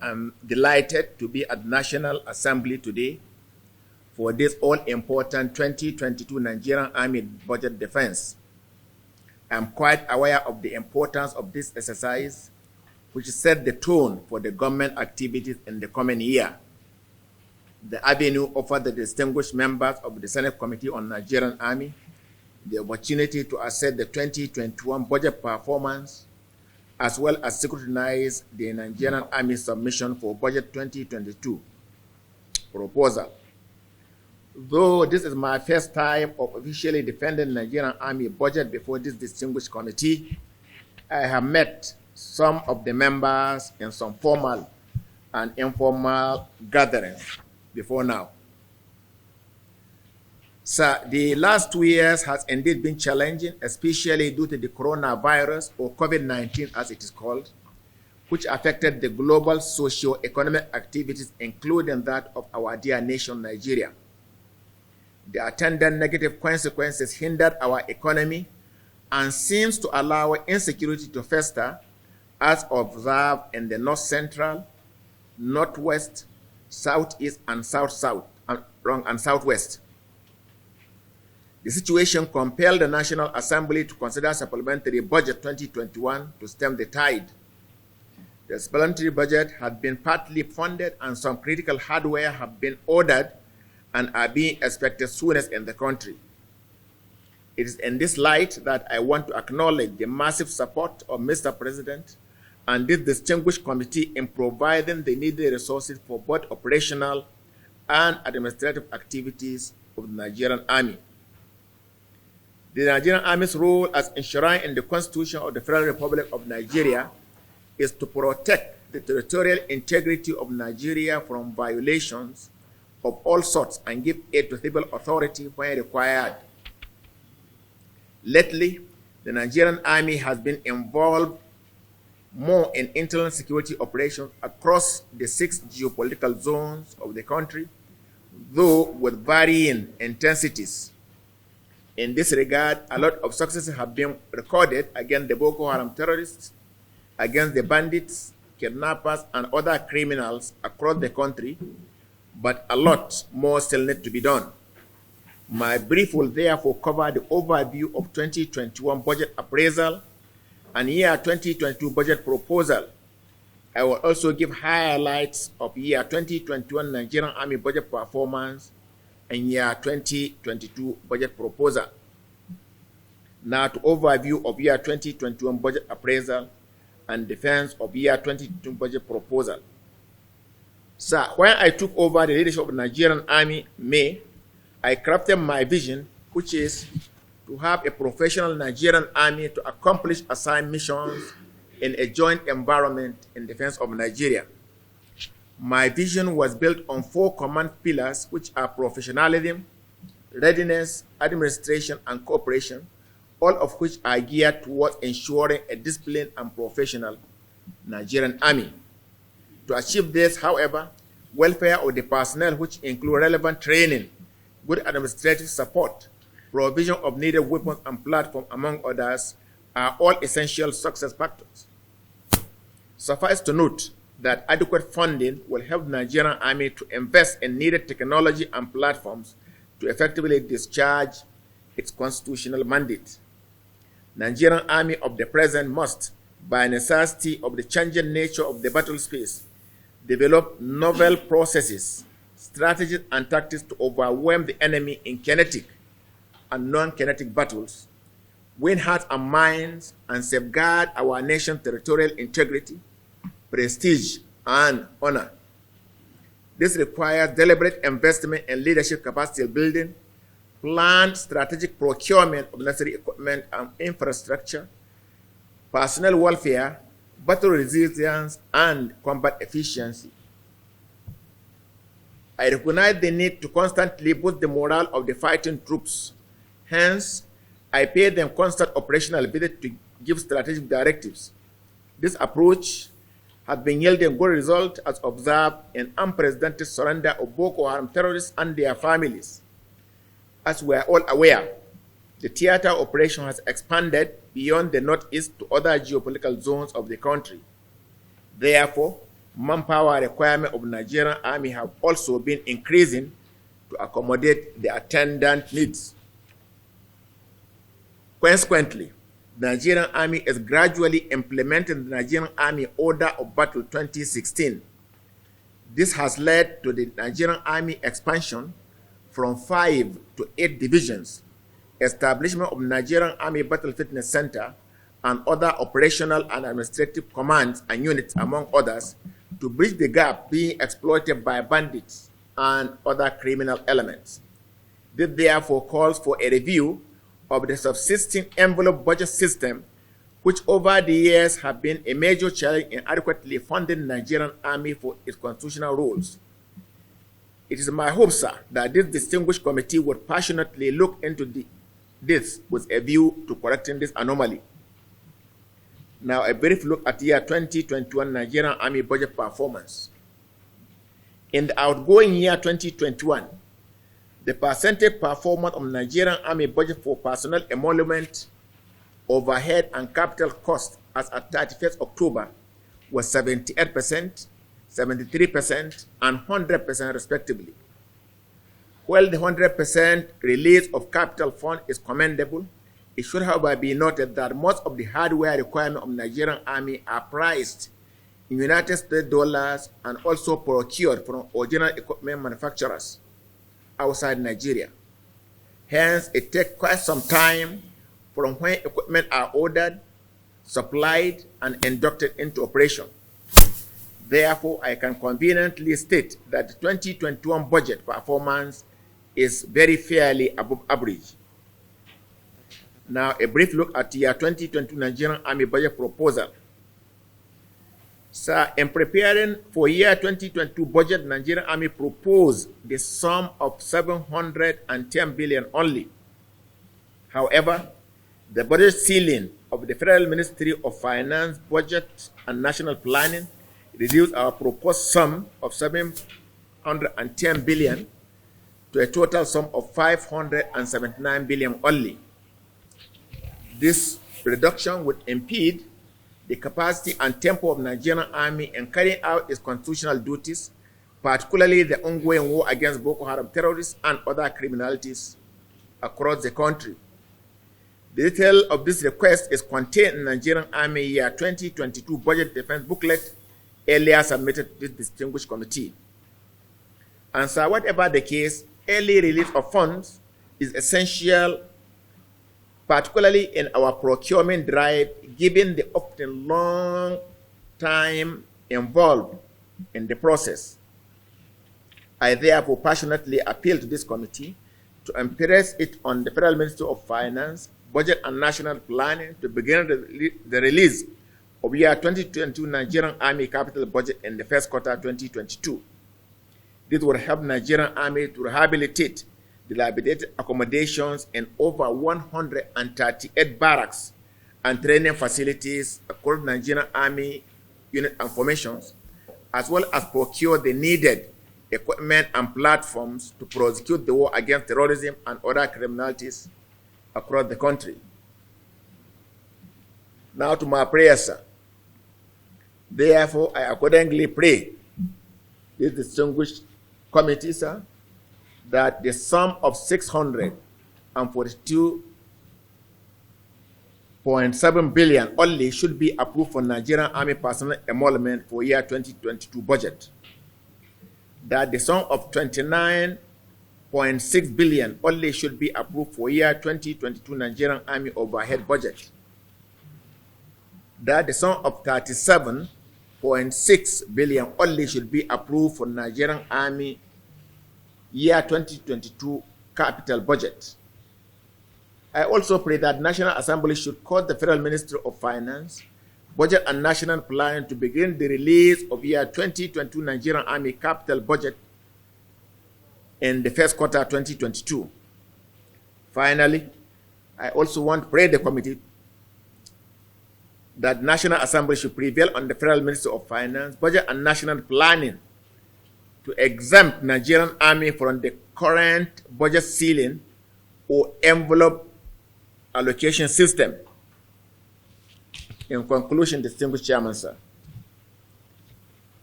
I'm delighted to be at the National Assembly today for this all-important 2022 Nigerian Army budget defense. I'm quite aware of the importance of this exercise, which set the tone for the government activities in the coming year. The avenue offered the distinguished members of the Senate Committee on Nigerian Army the opportunity to assess the 2021 budget performance, as well as scrutinize the Nigerian Army submission for Budget 2022 proposal. Though this is my first time of officially defending the Nigerian Army budget before this distinguished committee, I have met some of the members in some formal and informal gatherings before now. Sir, the last 2 years has indeed been challenging, especially due to the coronavirus, or COVID-19 as it is called, which affected the global socio-economic activities, including that of our dear nation, Nigeria. The attendant negative consequences hindered our economy and seems to allow insecurity to fester, as observed in the North Central, Northwest, Southeast, and Southwest. The situation compelled the National Assembly to consider supplementary budget 2021 to stem the tide. The supplementary budget had been partly funded and some critical hardware have been ordered and are being expected soonest in the country. It is in this light that I want to acknowledge the massive support of Mr. President and this distinguished committee in providing the needed resources for both operational and administrative activities of the Nigerian Army. The Nigerian Army's role as enshrined in the Constitution of the Federal Republic of Nigeria is to protect the territorial integrity of Nigeria from violations of all sorts and give aid to civil authority when required. Lately, the Nigerian Army has been involved more in internal security operations across the 6 geopolitical zones of the country, though with varying intensities. In this regard, a lot of successes have been recorded against the Boko Haram terrorists, against the bandits, kidnappers, and other criminals across the country, but a lot more still need to be done. My brief will therefore cover the overview of 2021 budget appraisal and year 2022 budget proposal. I will also give highlights of year 2021 Nigerian Army budget performance and year 2022 budget proposal. Now to overview of year 2021 budget appraisal and defense of year 2022 budget proposal. Sir, when I took over the leadership of the Nigerian Army in May, I crafted my vision, which is to have a professional Nigerian Army to accomplish assigned missions in a joint environment in defense of Nigeria. My vision was built on 4 command pillars, which are professionalism, readiness, administration, and cooperation, all of which are geared towards ensuring a disciplined and professional Nigerian Army. To achieve this, however, welfare of the personnel, which include relevant training, good administrative support, provision of needed weapons and platforms, among others, are all essential success factors. Suffice to note that adequate funding will help the Nigerian Army to invest in needed technology and platforms to effectively discharge its constitutional mandate. Nigerian Army of the present must, by necessity of the changing nature of the battle space, develop novel processes, strategies, and tactics to overwhelm the enemy in kinetic and non-kinetic battles, win hearts and minds, and safeguard our nation's territorial integrity, prestige, and honor. This requires deliberate investment in leadership capacity building, planned strategic procurement of necessary equipment and infrastructure, personnel welfare, battle resilience, and combat efficiency. I recognize the need to constantly boost the morale of the fighting troops. Hence, I pay them constant operational visit to give strategic directives. This approach has been yielding good results as observed in unprecedented surrender of Boko Haram terrorists and their families. As we are all aware, the theater operation has expanded beyond the northeast to other geopolitical zones of the country. Therefore, manpower requirement of Nigerian Army have also been increasing to accommodate the attendant needs. Consequently, the Nigerian Army is gradually implementing the Nigerian Army Order of Battle 2016. This has led to the Nigerian Army expansion from 5 to 8 divisions, establishment of Nigerian Army Battle Fitness Center, and other operational and administrative commands and units, among others, to bridge the gap being exploited by bandits and other criminal elements. This therefore calls for a review of the subsisting envelope budget system, which over the years have been a major challenge in adequately funding the Nigerian Army for its constitutional roles. It is my hope, sir, that this distinguished committee would passionately look into this with a view to correcting this anomaly. Now, a brief look at the year 2021 Nigerian Army budget performance. In the outgoing year 2021, the percentage performance of Nigerian Army budget for personnel emolument, overhead, and capital costs as at 31st October was 78%, 73%, and 100% respectively. While the 100% release of capital fund is commendable, it should, however, be noted that most of the hardware requirements of Nigerian Army are priced in United States dollars and also procured from original equipment manufacturers outside Nigeria. Hence, it takes quite some time from when equipment are ordered, supplied, and inducted into operation. Therefore, I can conveniently state that the 2021 budget performance is very fairly above average. Now, a brief look at the year 2022 Nigerian Army budget proposal. Sir, in preparing for year 2022 budget, Nigerian Army proposed the sum of 710 billion only. However, the budget ceiling of the Federal Ministry of Finance, Budget and National Planning reduced our proposed sum of 710 billion to a total sum of 579 billion only. This reduction would impede the capacity and tempo of Nigerian Army in carrying out its constitutional duties, particularly the ongoing war against Boko Haram terrorists and other criminalities across the country. The detail of this request is contained in Nigerian Army Year 2022 Budget Defense Booklet earlier submitted to this distinguished committee. And so, whatever the case, early release of funds is essential, particularly in our procurement drive, given the often long time involved in the process. I therefore passionately appeal to this committee to impress it on the Federal Ministry of Finance, Budget and National Planning to begin the release of year 2022 Nigerian Army capital budget in the first quarter 2022. This will help Nigerian Army to rehabilitate dilapidated accommodations in over 138 barracks and training facilities across Nigerian Army unit and formations, as well as procure the needed equipment and platforms to prosecute the war against terrorism and other criminalities across the country. Now to my prayer, sir. Therefore, I accordingly pray this distinguished committee, sir, that the sum of 642.7 billion only should be approved for Nigerian Army personnel emolument for year 2022 budget. That the sum of 29.6 billion only should be approved for year 2022 Nigerian Army overhead budget. That the sum of 37.6 billion only should be approved for Nigerian Army year 2022 capital budget. I also pray that National Assembly should call the Federal Ministry of Finance, Budget and National Planning to begin the release of year 2022 Nigerian Army capital budget in the first quarter 2022. Finally, I also want to pray the committee that National Assembly should prevail on the Federal Ministry of Finance, Budget and National Planning to exempt Nigerian Army from the current budget ceiling or envelope allocation system. In conclusion, distinguished chairman, sir,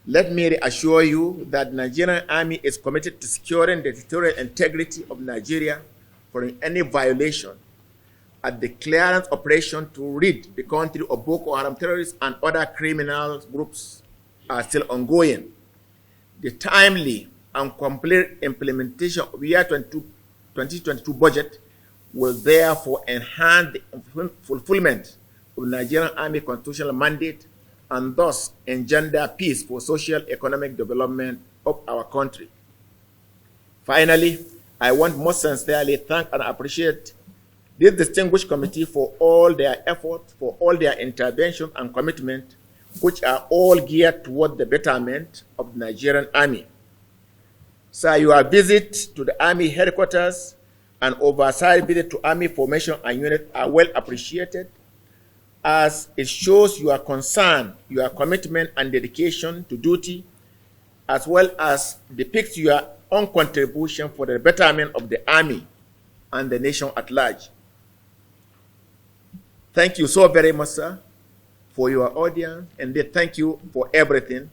Let me reassure you that the Nigerian Army is committed to securing the territorial integrity of Nigeria from any violation at the clearance operation to rid the country of Boko Haram terrorists and other criminal groups are still ongoing. The timely and complete implementation of the year 2022 budget will therefore enhance the fulfillment of the Nigerian Army constitutional mandate and thus engender peace for social economic development of our country. Finally, I want most sincerely thank and appreciate this distinguished committee for all their efforts, for all their intervention and commitment, which are all geared toward the betterment of the Nigerian Army. Sir, your visit to the Army headquarters and oversight visit to Army formation and unit are well appreciated, as it shows your concern, your commitment and dedication to duty, as well as depicts your own contribution for the betterment of the Army and the nation at large. Thank you so very much, sir, for your audience, and thank you for everything.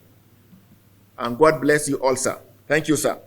And God bless you all, sir. Thank you, sir.